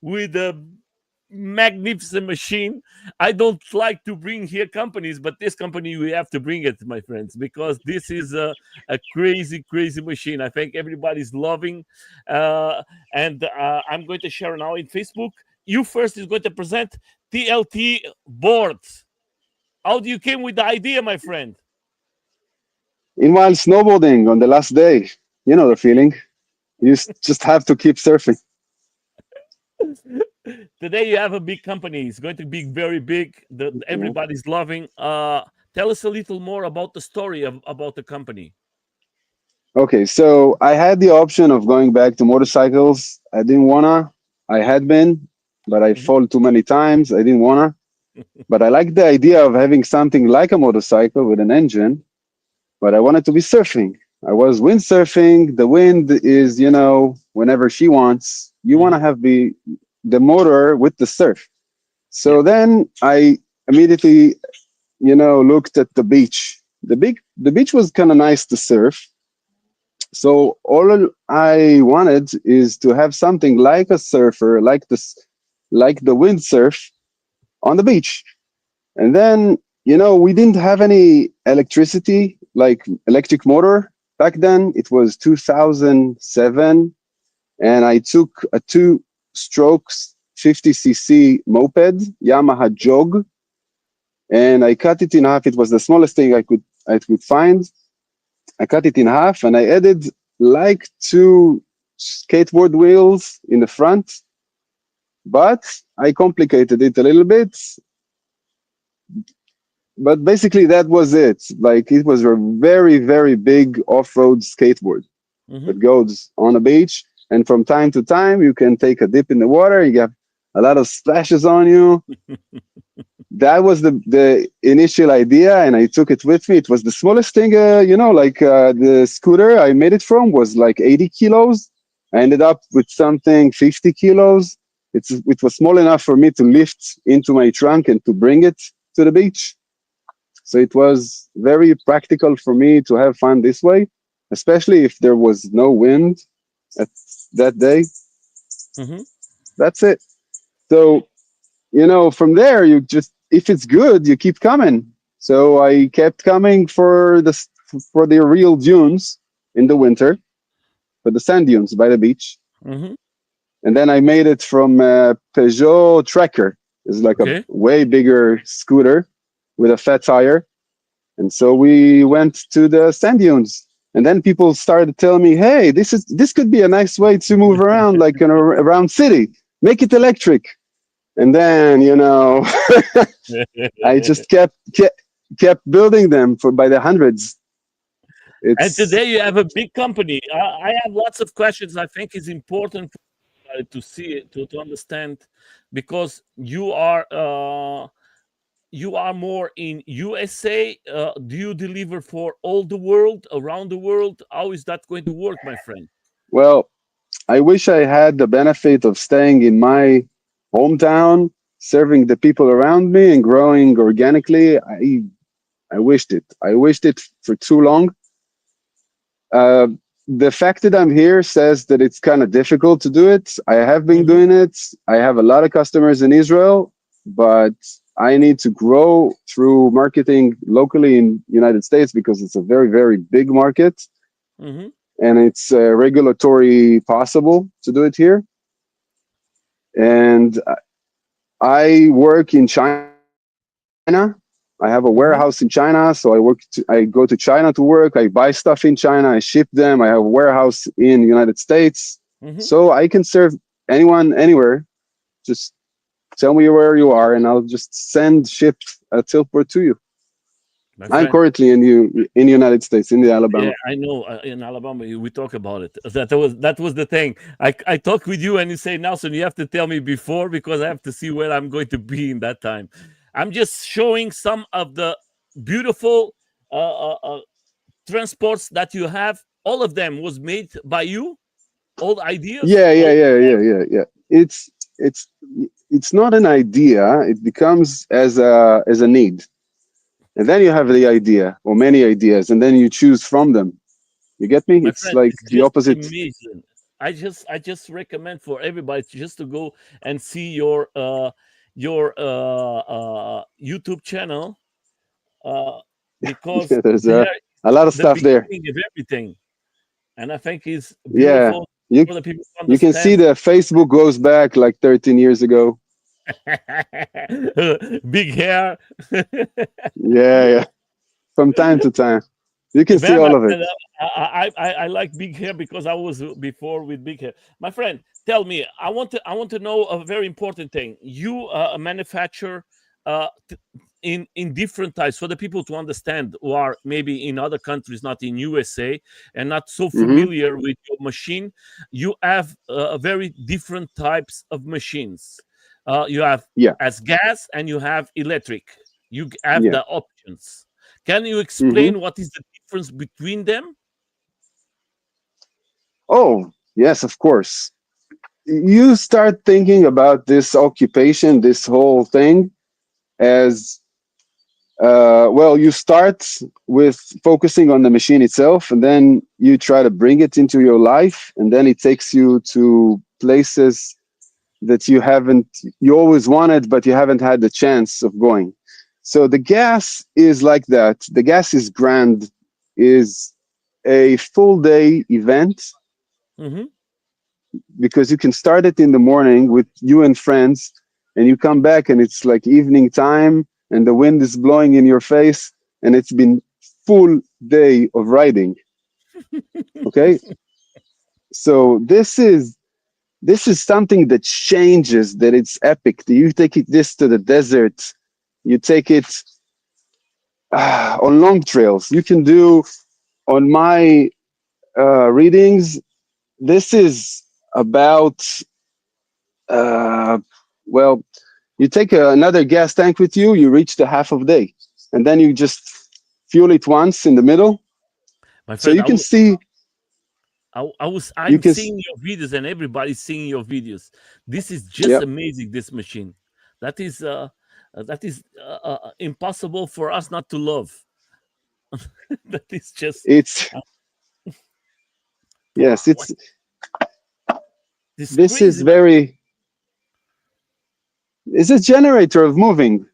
with a magnificent machine. I don't like to bring here companies, but this company we have to bring it, my friends, because this is a crazy, crazy machine. I think everybody's loving, and I'm going to share now in Facebook. You first is going to present TLT boards. How do you came with the idea, my friend? In while snowboarding on the last day, you know the feeling. You just have to keep surfing. Today you have a big company. It's going to be very big. Everybody's loving. Tell us a little more about the story about the company. Okay, so I had the option of going back to motorcycles. I didn't wanna. I had been, but I Mhm. fall too many times. I didn't wanna. But I like the idea of having something like a motorcycle with an engine, but I wanted to be surfing. I was windsurfing. The wind is, whenever she wants, you want to Mhm. have the motor with the surf. Yeah. So then I immediately, looked at the beach. The beach was kind of nice to surf. So all I wanted is to have something like a surfer, like the windsurf on the beach. And then, we didn't have any electricity, like electric motor back then. It was 2007. And I took a two strokes 50cc moped, Yamaha Jog, and I cut it in half. It was the smallest thing I could find. I cut it in half and I added like two skateboard wheels in the front, but I complicated it a little bit. But basically, that was it. Like it was a very, very big off-road skateboard Mhm. that goes on a beach, and from time to time, you can take a dip in the water. You get a lot of splashes on you. That was the initial idea, and I took it with me. It was the smallest thing, like the scooter I made it from was like 80 kilos. I ended up with something 50 kilos. It was small enough for me to lift into my trunk and to bring it to the beach. So it was very practical for me to have fun this way, especially if there was no wind at that day. Mhm. That's it. So, from there, you just, if it's good, you keep coming. So I kept coming for the real dunes in the winter, for the sand dunes by the beach. Mhm. And then I made it from a Peugeot Tracker. It's like a Okay. way bigger scooter with a fat tire. And so we went to the sand dunes. And then people started telling me, "Hey, this could be a nice way to move around, like around city. Make it electric." And then, I just kept building them for by the hundreds. And It's today you have a big company. I have lots of questions. I think is important to see it, to understand, because you are more in USA. Do you deliver for all the world, around the world? How is that going to work, my friend? well, I wish I had the benefit of staying in my hometown, serving the people around me and growing organically. I wished it. I wished it for too long. Uh, the fact that I'm here says that it's kind of difficult to do it. I have been Hmm. doing it. I have a lot of customers in Israel, but I need to grow through marketing locally in United States because it's a very, very big market Hmm. and it's regulatory possible to do it here. And I work in China. I have a warehouse in China, Hmm. so I go to China to work. I buy stuff in China, I ship them. I have a warehouse in the United States, so Hmm. I can serve anyone anywhere. Just tell me where you are, and I'll just ship a tiltboard to you. My I'm friend. currently in the United States, in the Yeah, Alabama. I know. In Alabama, we talk about it. That was the thing. I talk with you, and you say, Nelson, you have to tell me before because I have to see where I'm going to be in that time. I'm just showing some of the beautiful transports that you have. All of them was made by you. All the ideas. Yeah, yeah, All yeah, yeah, yeah, yeah. It's it's not an idea. It becomes as a need, and then you have the idea or many ideas, and then you choose from them. You get me? my It's friend, like it's the just opposite. amazing. I just recommend for everybody just to go and see your YouTube channel, uh, because There's there a lot of the stuff there. beginning of everything, and I think it's Yeah, beautiful you for the people to you can see understand. that Facebook goes back like 13 years ago. Big hair. Yeah, yeah. From time to time, you can see Well, my all of it. friend, I like big hair because I was before with big hair. My friend, tell me, I want to know a very important thing. You manufacture in different types for the people to understand who are maybe in other countries, not in USA, and not so Hmm. familiar with your machine. You have very different types of machines. You have Yeah, as gas and you have electric. You have yeah. the options. Can you Hmm. explain what is the difference between them? Oh, yes, of course. You start thinking about this occupation, this whole thing, as well, you start with focusing on the machine itself, and then you try to bring it into your life, and then it takes you to places that you always wanted, but you haven't had the chance of going. So the gas is like that. The gas is grand, is a full day event Hmm. because you can start it in the morning with you and friends, and you come back and it's like evening time and the wind is blowing in your face, and it's been full day of riding. Okay, so this is something that changes, that it's epic. You take this to the desert, you take it on long trails. You can do on my readings. This is about uh, well, you take another gas tank with you, you reach the half of day, and then you just fuel it once in the middle. My So friend, you can see, you I'm can, seeing your videos and everybody's seeing your videos. This is just yeah, amazing. This machine, that is impossible for us not to love. That is just it's, uh, yes, what is this is crazy. it's a generator of moving.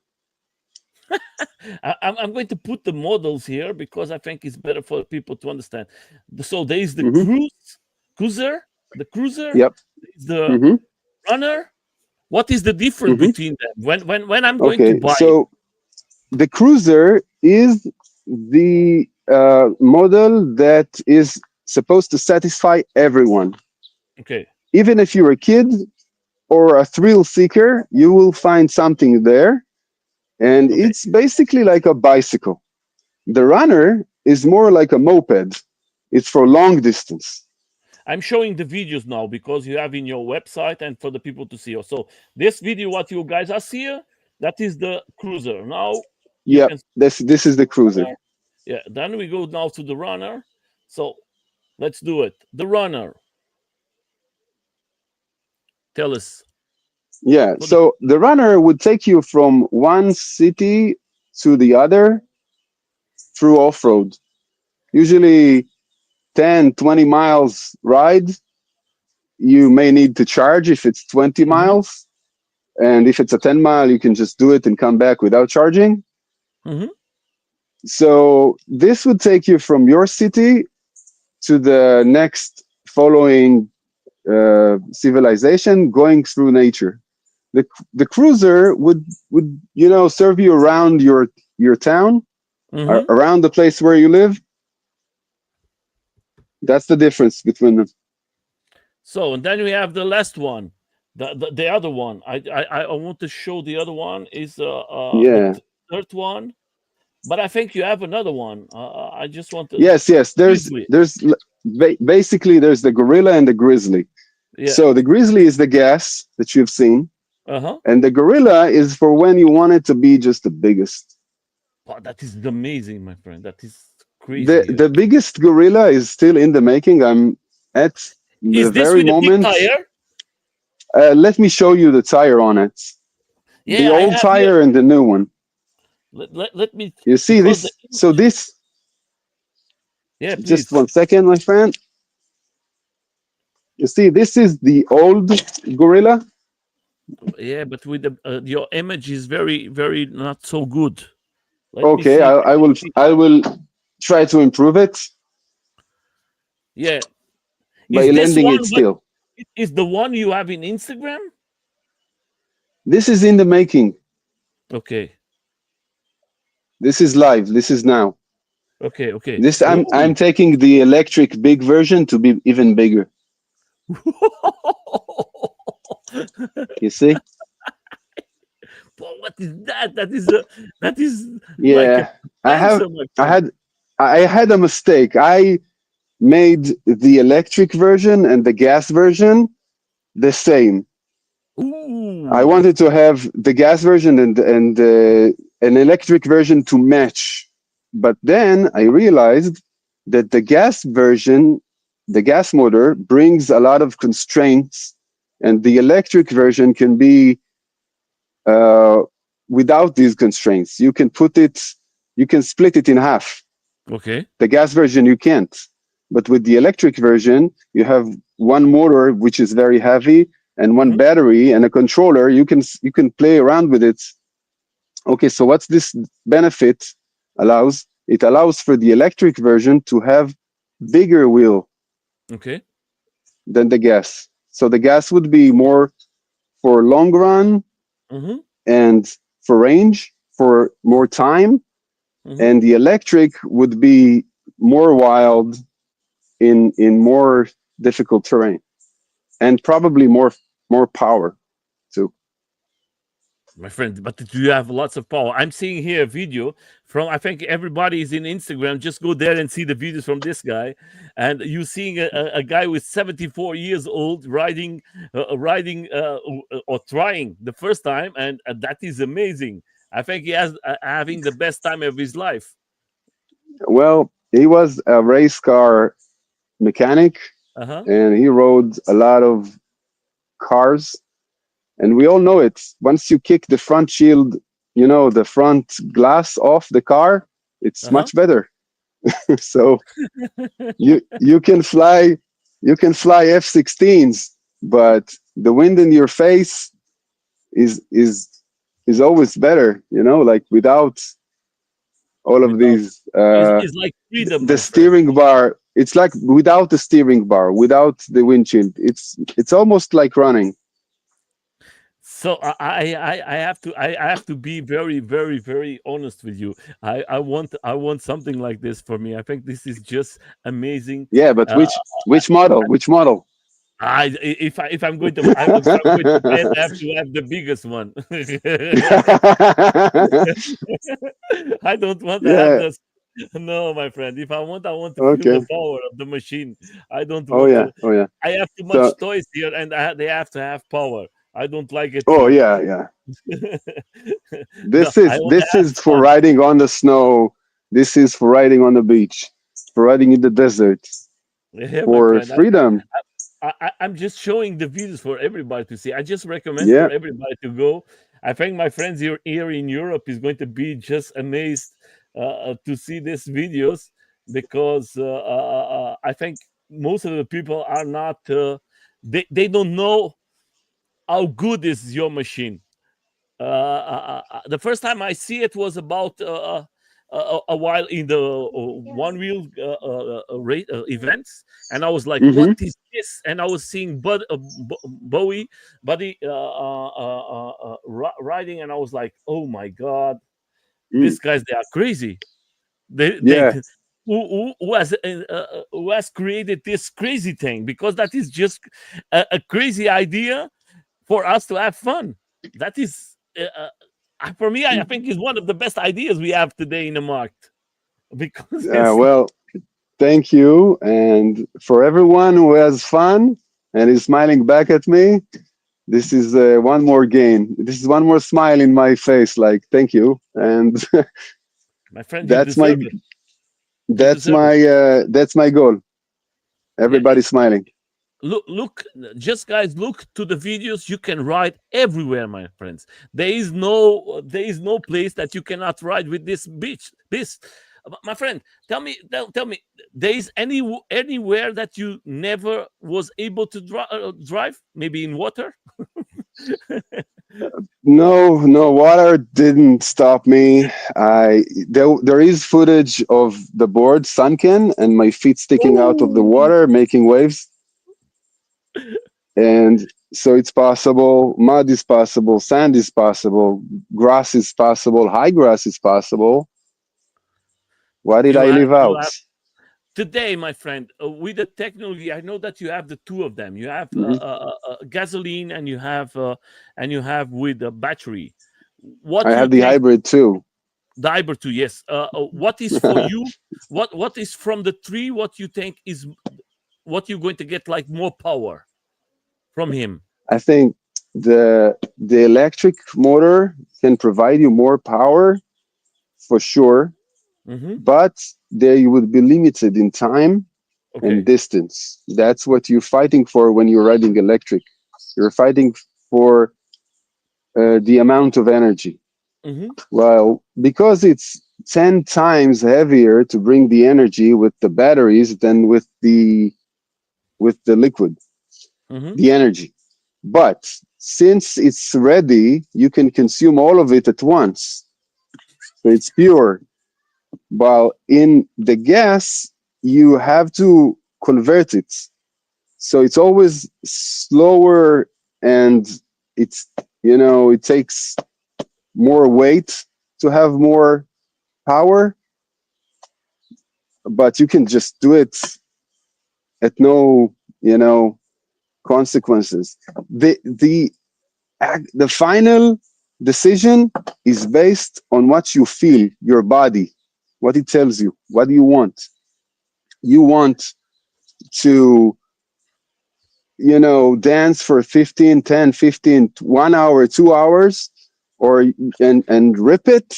I'm going to put the models here because I think it's better for people to understand. So there is the Hmm. cruiser, Yep. there is the Hmm. runner. What is the difference Hmm. between them? When I'm going to Okay, buy it? so the cruiser is the model that is supposed to satisfy everyone. Okay, Even if you're a kid or a thrill seeker, you will find something there. And okay. it's basically like a bicycle. The runner is more like a moped, it's for long distance. I'm showing the videos now because you have in your website and for the people to see. So this video, what you guys are seeing, that is the cruiser. Now you Yeah, can see this is the the cruiser. runner. Yeah. Then we go now to the runner. So let's do it. The runner. Tell us Yeah, for the. so the runner would take you from one city to the other through off road. Usually 10, 20 miles ride. You may need to charge if it's 20 Mhm, miles. And if it's a 10 mile, you can just do it and come back without charging. mhm, So this would take you from your city to the next following civilization, going through nature. The cruiser would serve you around your town, mhm. around the place where you live. That's the difference between them. So and then we have the last one, the other one. I want to show the other one is Yeah. third one, but I think you have another one. I just want to Yes, yes. grizzly. Basically there's the gorilla and the grizzly. Yeah. So the grizzly is the gas that you've seen, Uh huh. and the gorilla is for when you want it to be just the biggest. Wow, that is amazing, my friend. That is The crazy. the biggest gorilla is still in the making. I'm at the Is this very with a big moment. tire? Let me show you the tire on it. The Yeah, I old have here. tire and the new one. Let me You see because the this? So image. Yeah, just please. 1 second, my friend. You see, this is the old gorilla. Yeah, but with the your image is very, very not so good. Let me Okay, see. I will try to improve it Yeah, by is this lending it one what still. is the one you have in Instagram? This is in the making. Okay, This is live. This is now. okay, okay. This Ooh. I'm taking the electric big version to be even bigger. You see? But what is that? That is like a Yeah. I have pencil, my I friend. had I had a mistake. I made the electric version and the gas version the same. I Ooh, wanted to have the gas version and an electric version to match. But then I realized that the gas motor brings a lot of constraints, and the electric version can be uh, without these constraints. You can split it in half. okay. The gas version you can't. But with the electric version, you have one motor which is very heavy and one Mhm. battery and a controller. You can play around with it. Okay, so what's this benefit allows? It allows for the electric version to have bigger wheel Okay. than the gas. So the gas would be more for long run Mhm. and for range, for more time, Mhm. and the electric would be more wild in more difficult terrain and probably more power too. My friend, but do you have lots of power? I'm seeing here a video from, I think everybody is in Instagram. Just go there and see the videos from this guy, and you seeing a guy with 74 years old riding or trying the first time, and that is amazing. I think he has having the best time of his life. Well, he was a race car mechanic Uh huh. and he rode a lot of cars. And we all know it. Once you kick the front shield, the front glass off the car, it's Uh huh. much better. So you can fly F-16s, but the wind in your face is is is always better. Like without all of Without these is like freedom, the my friend. steering bar. It's like without the steering bar, without the windshield. It's almost like running. So I have to I have to be very, very, very honest with you. I want something like this for me. I think this is just amazing. Yeah, but Uh, which model? Which model? if I'm going to if I'm going to buy it, I have to have the biggest one. I don't want to have Yeah. this. No, my friend. If I want to feel the Okay. power of the machine. I don't Oh want yeah. to. Oh yeah. I have too So. much toys here, and they have to have power. I don't like it Oh too. yeah. Yeah. No, I want to This have is for fun. riding on the snow. This is for riding on the beach. For riding in the desert. Yeah, my For friend. freedom. I'm just showing the videos for everybody to see. I just recommend for Yeah. everybody to go. I think my friends here in Europe is going to be just amazed to see these videos because I think most of the people are not. They don't know how good is your machine. The first time I see it was about a while in the one wheel events, and I was like, "What Mm-hmm. is this?" And I was seeing Bowie, Buddy riding, and I was like, "Oh my god, Mm. these guys they are crazy." They Yeah. who has created this crazy thing because that is just a crazy idea for us to have fun. That is, for me, I think is one of the best ideas we have today in the market because it's Well, thank you, and for everyone who has fun and is smiling back at me. This is one more gain. This is one more smile in my face. Like thank you, and my friend, you that's my deserve it. You deserve it. that's my goal. Yeah, Everybody smiling. look, just guys, look to the videos. You can ride everywhere, my friends. There is no place that you cannot ride with this beach. This. My friend, tell me, there is anywhere that you never was able to drive? Maybe in water. No, no, water didn't stop me. There is footage of the board sunken and my feet sticking out of the Oh, water, making waves. And so it's possible. Mud is possible. Sand is possible. Grass is possible. High grass is possible. Why did I leave you out? have today, my friend, with the technology. I know that you have the two of them. You have Mhm. gasoline, and you have with a battery. What I do you have the think? hybrid too. The Iber 2, yes. What is for you? What is from the three? What you think is what you're going to get like more power from him? I think the electric motor can provide you more power for sure, Hmm. but there you would be limited in time and Okay. distance. That's what you're fighting for when you're riding electric. You're fighting for the amount of energy. Hmm. Well, because it's 10 times heavier to bring the energy with the batteries than with the liquid, Hmm. the energy. But since it's ready, you can consume all of it at once. So it's pure. While in the gas, you have to convert it. So it's always slower and it's, it takes more weight to have more power, but you can just do it at no, you know, consequences. The final decision is based on what you feel, your body, what it tells you. What do you want? You want to, dance for 15, 10, 15, 1 hour, 2 hours, or and rip it,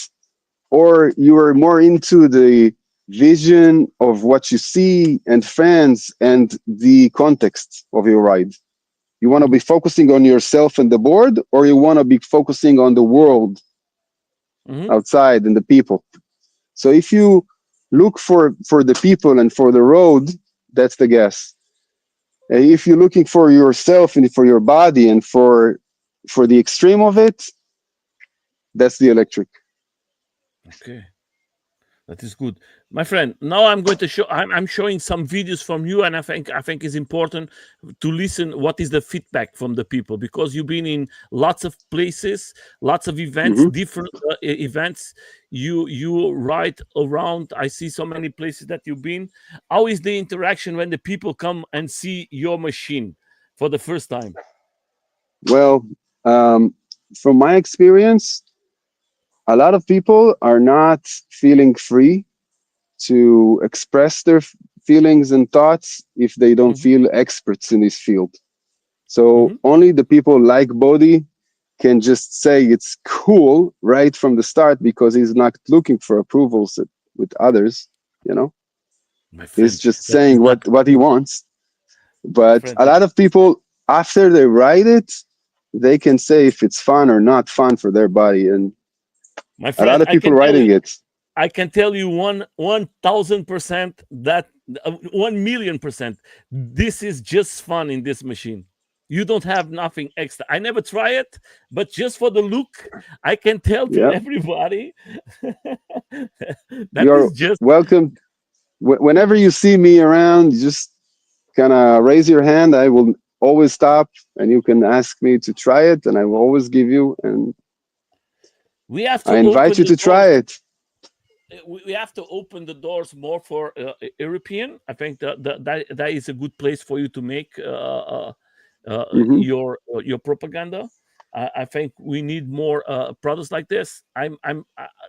or you are more into the vision of what you see and fans and the context of your ride. You want to be focusing on yourself and the board, or you want to be focusing on the world Hmm. outside and the people. So if you look for the people and for the road, that's the gas. If you're looking for yourself and for your body and for the extreme of it, that's the electric. Okay. That is good, my friend. Now I'm going to show. I'm showing some videos from you, and I think it's important to listen. What is the feedback from the people? Because you've been in lots of places, lots of events, Hmm. different events. You ride around. I see so many places that you've been. How is the interaction when the people come and see your machine for the first time? Well, um, from my experience, a lot of people are not feeling free to express their feelings and thoughts if they don't Hmm. feel experts in this field. So Hmm. only the people like Bodhi can just say it's cool right from the start because he's not looking for approvals with others. You know, My he's friend, just that is saying not what he wants. my But friend. a lot of people, after they write it, they can say if it's fun or not fun for their body. And My a lot friend, of I people can tell you. writing it. I can tell you 1,000% that 1,000,000%. This is just fun in this machine. You don't have nothing extra. I never try it, but just for the look, I can tell to Yeah, everybody that you're is just welcome. Whenever you see me around, you just kind of raise your hand. I will always stop, and you can ask me to try it, and I will always give you. And we have I to invite open you the to doors. try it. We have to open the doors more for European. I think that is a good place for you to make Hmm. your propaganda. I think we need more products like this.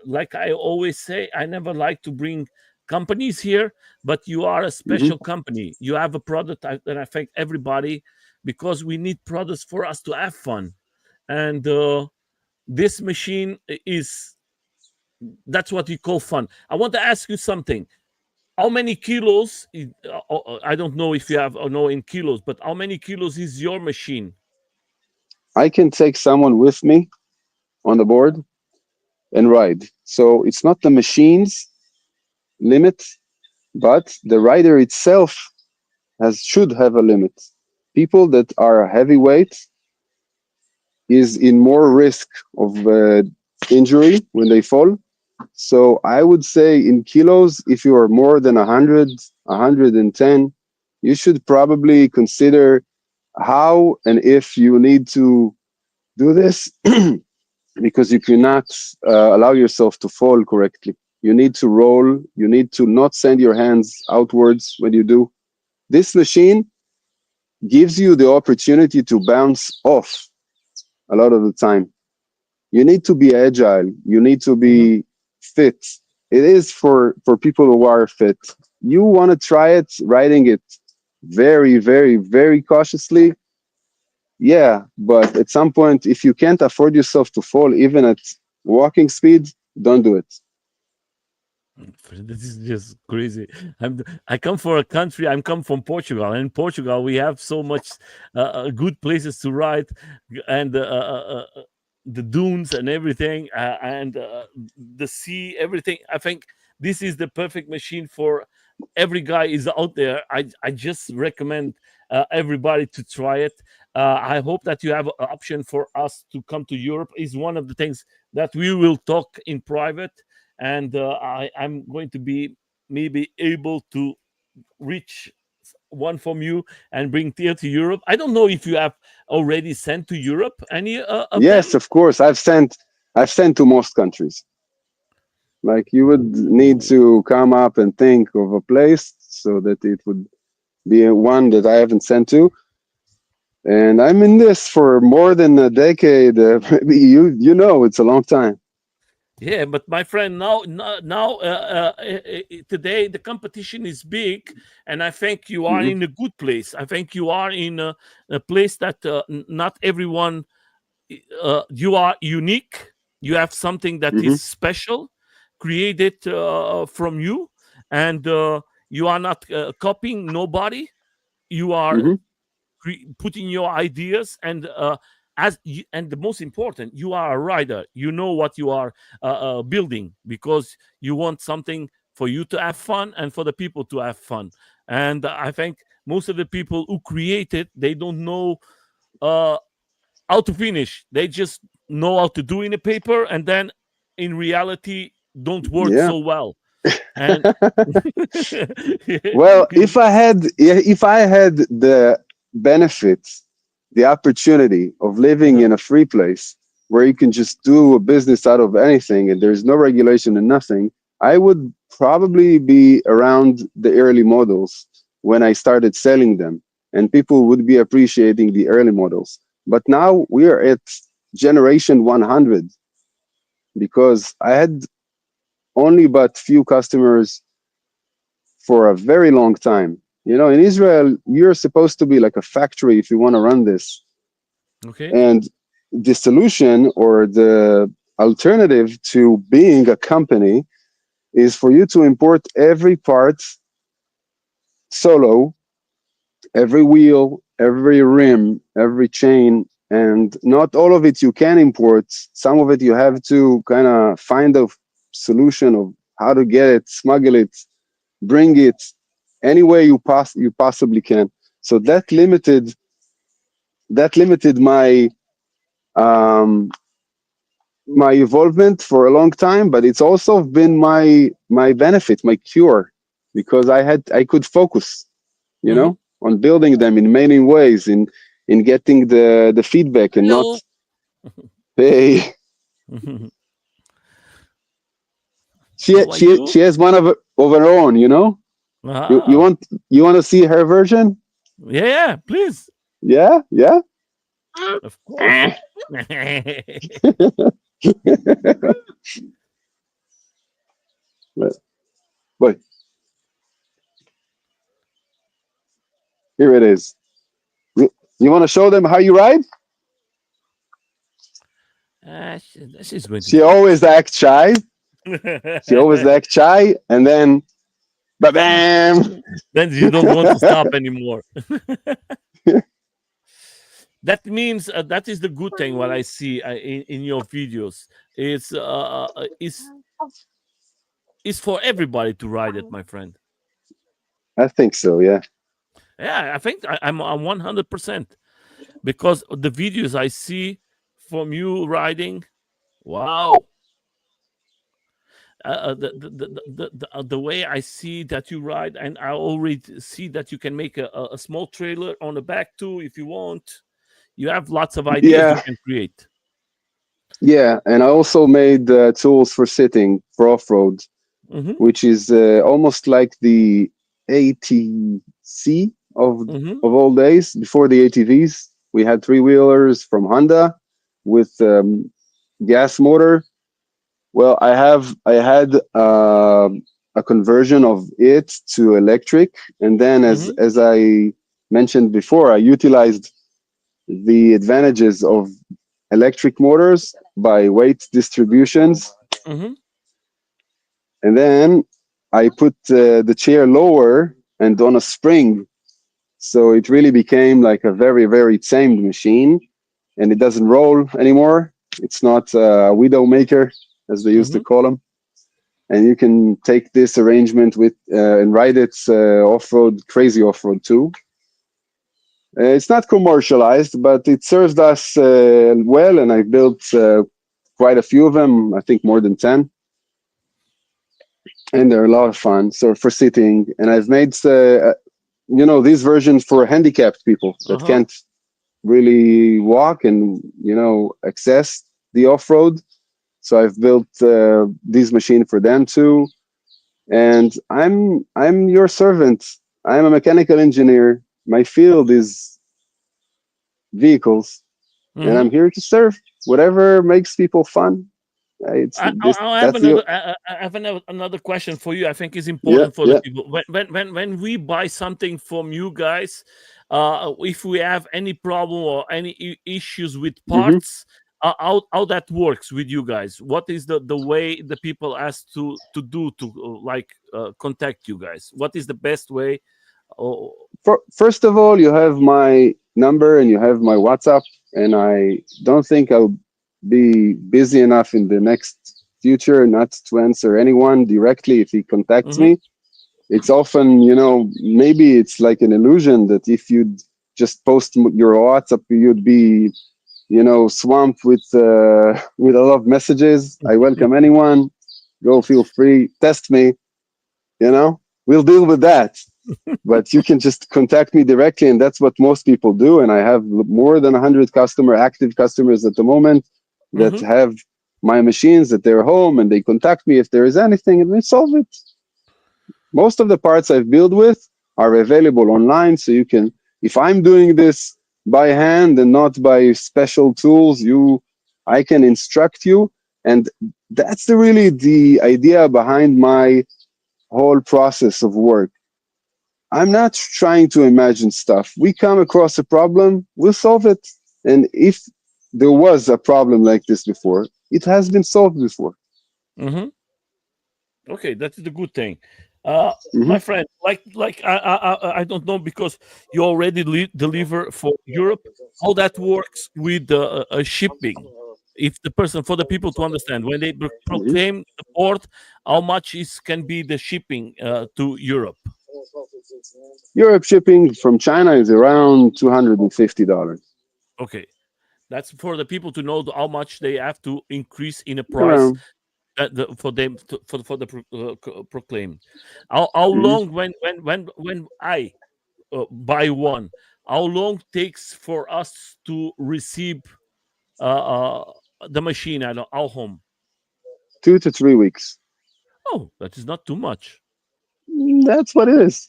Like I always say, I never like to bring companies here, but you are a Hmm. special company. You have a product that I think everybody, because we need products for us to have fun, and this machine is that's what you call fun. I want to ask you something. How many kilos? I don't know if you have or know in kilos, but how many kilos is your machine? I can take someone with me on the board and ride. So it's not the machines, limit, but the rider itself should have a limit. People that are heavyweight is in more risk of injury when they fall. So I would say in kilos, if you are more than 100, 110, you should probably consider how and if you need to do this because you cannot allow yourself to fall correctly. You need to roll. You need to not send your hands outwards when you do. This machine gives you the opportunity to bounce off a lot of the time. You need to be agile. You need to Mhm. be fit. It is for people who are fit. You want to try it, riding it very, very, very cautiously. Yeah, but at some point, if you can't afford yourself to fall, even at walking speed, don't do it. This is just crazy. I come from a country. I'm come from Portugal, and in Portugal we have so much good places to ride, and the dunes and everything, and the sea, everything. I think this is the perfect machine for every guy is out there. I just recommend everybody to try it. I hope that you have an option for us to come to Europe. Is one of the things that we will talk in private, and I'm going to be maybe able to reach one from you and bring Tia to Europe. I don't know if you have already sent to Europe any of Yes, them. of course. I've sent to most countries. Like you would need Ooh. to come up and think of a place so that it would be one that I haven't sent to. And I'm in this for more than a decade. Maybe you know it's a long time. Yeah, but my friend, today the competition is big, and I think you are Hmm. in a good place. I think you are in a place that not everyone. You are unique. You have something that Hmm. is special, created from you, and you are not copying nobody. You are Hmm. putting your ideas and and the most important, you are a rider. You know what you are building because you want something for you to have fun and for the people to have fun. And I think most of the people who create it, they don't know uh, how to finish. They just know how to do in a paper, and then in reality don't work Yeah. so well. And Well, if I had the benefits, the opportunity of living uh-huh. in a free place where you can just do a business out of anything and there's no regulation and nothing, I would probably be around the early models when I started selling them, and people would be appreciating the early models. But now we are at generation 100 because I had only but few customers for a very long time. You know, in Israel, you're supposed to be like a factory if you want to run this. Okay. And the solution or the alternative to being a company is for you to import every part solo, every wheel, every rim, every chain, and not all of it you can import. Some of it you have to kind of find a solution of how to get it, smuggle it, bring it any way you possibly can. So that limited um, my involvement for a long time, but it's also been my benefit, my cure, because I could focus, Hmm. on building them in many ways, in getting the feedback and not Hello. hey. she How are she you? she has one of her own. You Ah, want to see her version? yeah, yeah, please. Yeah, yeah. Of course. But here it is. You want to show them how you ride? She's going to She sleep. always acts shy. She always acts shy, and then, ba bam. Then you don't want to stop anymore. That means that is the good thing. What I see in your videos, it's is for everybody to ride it, my friend. I think so. Yeah. Yeah, I think I'm 100% because the videos I see from you riding, wow. The way I see that you ride, and I already see that you can make a small trailer on the back too if you want. You have lots of ideas you Yeah. can create. Yeah. And I also made tools for sitting for off road, Mm-hmm. which is almost like the ATC Mm-hmm. of old days. Before the ATVs, we had three wheelers from Honda with gas motor. Well, I had a conversion of it to electric, and then Mm-hmm. as I mentioned before, I utilized the advantages of electric motors by weight distributions, Mm-hmm. and then I put the chair lower and on a spring, so it really became like a very tamed machine, and it doesn't roll anymore. It's not a widow maker as they used to Mm-hmm. call them. And you can take this arrangement with and ride it off-road, crazy off-road too. It's not commercialized, but it served us well, and I built quite a few of them. I think more than 10, and they're a lot of fun. So for sitting, and I've made these versions for handicapped people that Uh-huh. can't really walk and access the off-road. So I've built these machines for them too. And I'm your servant. I'm a mechanical engineer. My field is vehicles, and Mm-hmm. I'm here to serve whatever makes people fun. It's this. I have That's the. another. I have another question for you. I think is Yeah, important for the yeah. people. When we buy something from you guys, if we have any problem or any issues with hmm parts, how that works with you guys? What is the way the people ask to do to contact you guys? What is the best way? Oh, First of all, you have my number and you have my WhatsApp, and I don't think I'll be busy enough in the next future not to answer anyone directly if he contacts mm-hmm, me. It's often, maybe it's like an illusion that if you'd just post your WhatsApp, you'd be, swamped with a lot of messages. I welcome anyone. Go, feel free. Test me. We'll deal with that. But you can just contact me directly, and that's what most people do. And I have more than 100 active customers at the moment that mm-hmm, have my machines at their home, and they contact me if there is anything, and we solve it. Most of the parts I've built with are available online, so you can. If I'm doing this by hand and not by special tools, I can instruct you, and that's really the idea behind my whole process of work. I'm not trying to imagine stuff. We come across a problem, we'll solve it. And if there was a problem like this before, it has been solved before. mm-hmm. Okay, that's the good thing. hmm My friend, I don't know because you already deliver for Europe. How that works with the shipping? If the person for the people to understand when they hmm proclaim the port, how much is can be the shipping to Europe? Europe shipping from China is around $250. Okay, that's for the people to know how much they have to increase in a price Around. that for them for the proclaim. How hmm long when I buy one, how long takes for us to receive the machine at our home? 2 to 3 weeks. Oh, that is not too much. That's what it is.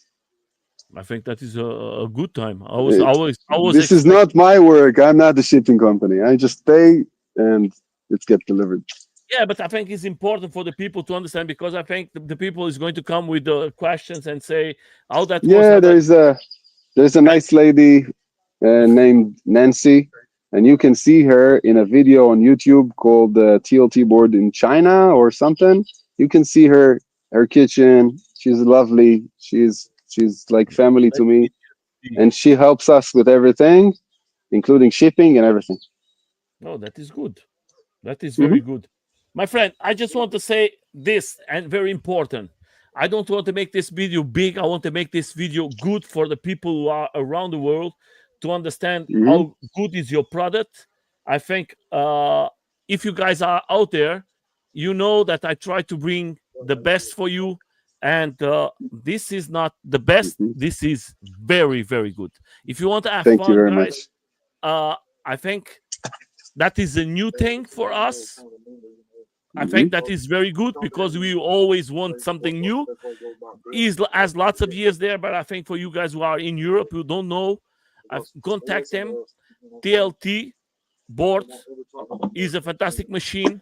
I think that is a good time. It, I was this is expect. not my work. I'm not the shipping company. I just pay and it gets delivered. Yeah, but I think it's important for the people to understand because I think the people is going to come with the questions and say how that was, Yeah, how that there's a and nice lady named Nancy, and you can see her in a video on YouTube called TLTBoard in China or something. You can see her kitchen. She's lovely. She's like family let to me me, see. and she helps us with everything, including shipping and everything. No, that is good. That is hmm very good. My friend, I just want to say this, and very important, I don't want to make this video big. I want to make this video good for the people who are around the world to understand Hmm. how good is your product. I think if you guys are out there, you know that I try to bring the best for you, and this is not the best. Hmm. This is very, very good. If you want to have Thank you fun, very guys, much. I think that is a new thing for us. I Hmm. think that is very good because we always want something new. He's has lots of years there, but I think for you guys who are in Europe who don't know, I've contact them. TLT board is a fantastic machine.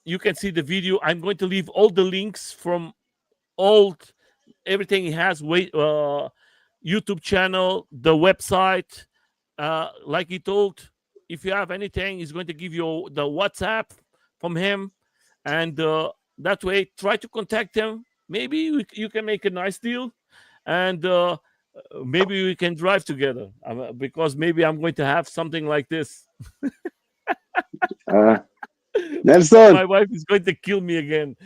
You can see the video. I'm going to leave all the links from all everything he has. YouTube channel, the website. Like he told, if you have anything, he's going to give you the WhatsApp from him, and that way, try to contact him. Maybe you can make a nice deal, and maybe we can drive together. Because maybe I'm going to have something like this. Uh, My Nelson, wife is going to kill me again.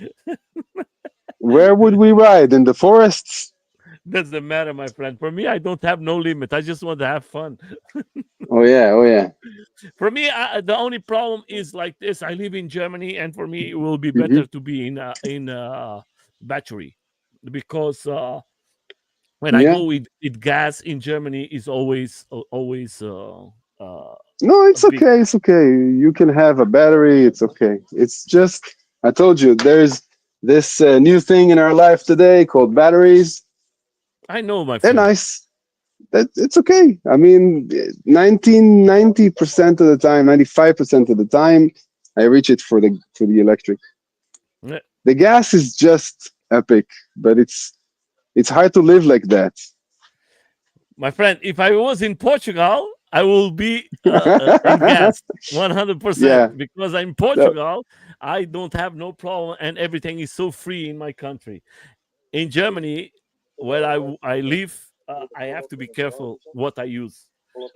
where would we ride? In the forests? That's the matter, my friend. For me, I don't have no limit. I just want to have fun. Oh yeah, oh yeah. For me, the only problem is like this. I live in Germany, and for me, it will be Hmm. better to be in battery, because when I Yeah. go with gas in Germany, is always No, a it's big. okay. It's okay. You can have a battery. It's okay. It's just, I told you, there's this new thing in our life today called batteries. I know, my They're friend. nice. It's okay. I mean, 90% of the time, 95% of the time, I reach it for the electric. Eh, The gas is just epic, but it's hard to live like that. My friend, if I was in Portugal, I will be in gas 100%, Yeah. because I'm in So, Portugal. I don't have no problem, and everything is so free in my country. In Germany, where I live, I have to be careful what I use,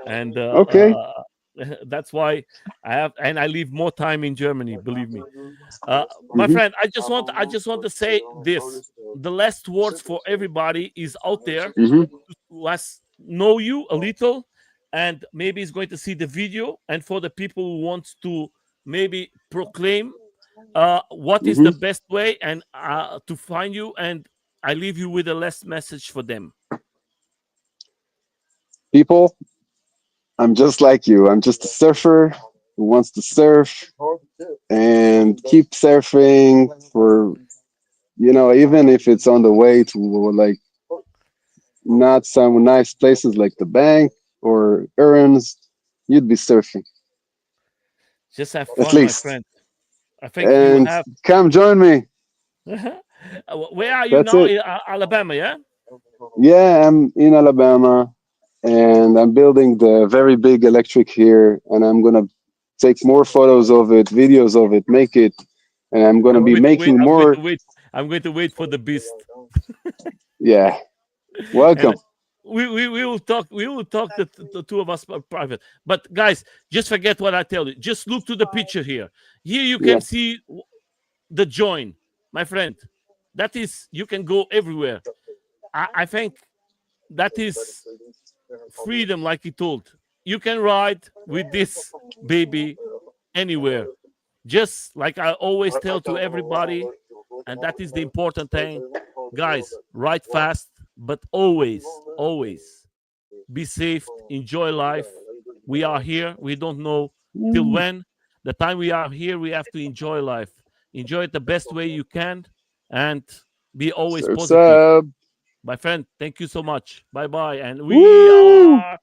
and okay. that's why I live more time in Germany. Believe me, my Hmm. friend. I just want to say this. The last words for everybody is out there Hmm. who has know you a little, and maybe is going to see the video, and for the people who wants to maybe proclaim what is Hmm. the best way and to find you, and I leave you with a last message for them. People, I'm just like you. I'm just a surfer who wants to surf and keep surfing for, even if it's on the way to like not some nice places like the bank or errands, you'd be surfing Just have at fun, my least. friend. I think you And have. come join me. Where are you That's now? it. In Alabama, yeah? Yeah, I'm in Alabama and I'm building the very big electric here, and I'm gonna take more photos of it, videos of it, make it, and I'm gonna I'm be going to wait. making I'm going more. to wait. I'm going to wait for the beast. Yeah, And welcome. we will talk. We will talk the two of us private. But guys, just forget what I tell you. Just look to the picture here. Here you can Yeah. see the join, my friend. That is, you can go everywhere. I think that is freedom, like he told. You can ride with this baby anywhere. Just like I always tell to everybody, and that is the important thing, guys, ride fast, but always be safe, enjoy life. We are here. We don't know till Mm. when. The time we are here, we have to enjoy life. Enjoy it the best way you can, and be always Surf's positive. up. My friend, thank you so much. Bye bye. And we Woo! are